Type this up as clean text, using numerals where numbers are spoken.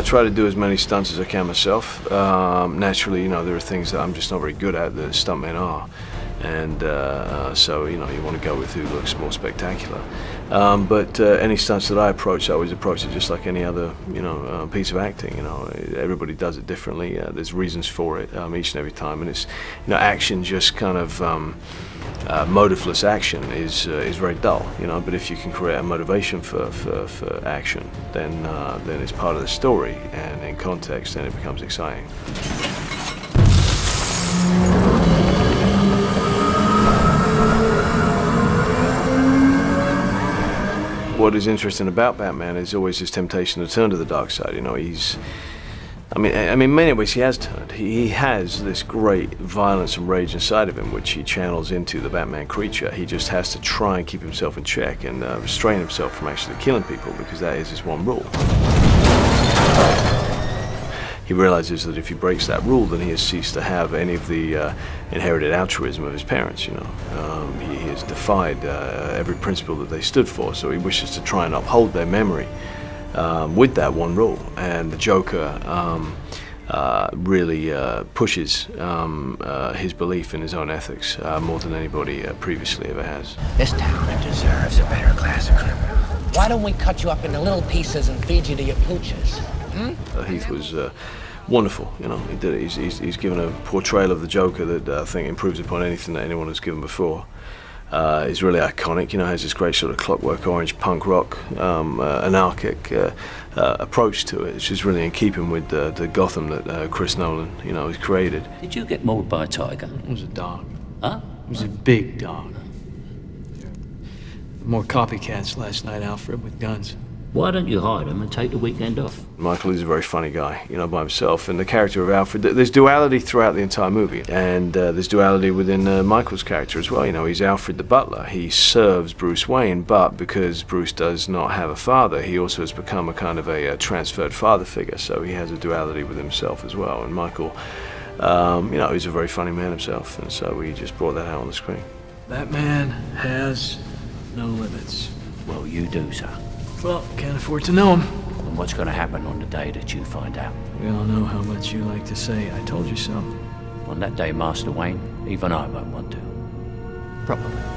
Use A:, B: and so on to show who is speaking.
A: try to do as many stunts as I can myself. Naturally, you know, there are things that I'm just not very good at that stuntmen are. And so, you know, you want to go with who looks more spectacular. But any stunts that I always approach it just like any other, you know, piece of acting. You know, everybody does it differently. There's reasons for it each and every time. And it's, you know, action just kind of motiveless action is very dull. You know, but if you can create a motivation for action, then it's part of the story, and in context, then it becomes exciting. What is interesting about Batman is always his temptation to turn to the dark side. You know, I mean, in many ways he has turned. He has this great violence and rage inside of him, which he channels into the Batman creature. He just has to try and keep himself in check and restrain himself from actually killing people, because that is his one rule. He realizes that if he breaks that rule, then he has ceased to have any of the inherited altruism of his parents, you know. He has defied every principle that they stood for, so he wishes to try and uphold their memory with that one rule. And the Joker really pushes his belief in his own ethics more than anybody previously ever has.
B: This town deserves a better class of criminal. Why don't we cut you up into little pieces and feed you to your pooches?
A: Heath was wonderful, you know. He's given a portrayal of the Joker that I think improves upon anything that anyone has given before. He's really iconic, you know, has this great sort of Clockwork Orange punk rock, anarchic approach to it. It's just really in keeping with the Gotham that Chris Nolan, you know, has created.
C: Did you get mauled by a tiger?
D: It was a dog.
C: Huh?
D: It was a big dog. More copycats last night, Alfred, with guns.
C: Why don't you hide him and take the weekend off?
A: Michael is a very funny guy, you know, by himself, and the character of Alfred, there's duality throughout the entire movie, and there's duality within Michael's character as well. You know, he's Alfred the butler. He serves Bruce Wayne, but because Bruce does not have a father, he also has become a kind of a transferred father figure, so he has a duality with himself as well. And Michael, you know, he's a very funny man himself, and so we just brought that out on the screen.
D: Batman has no limits.
C: Well, you do, sir.
D: Well, can't afford to know him.
C: And what's going to happen on the day that you find out?
D: We all know how much you like to say, I told you so.
C: On that day, Master Wayne, even I won't want to. Probably.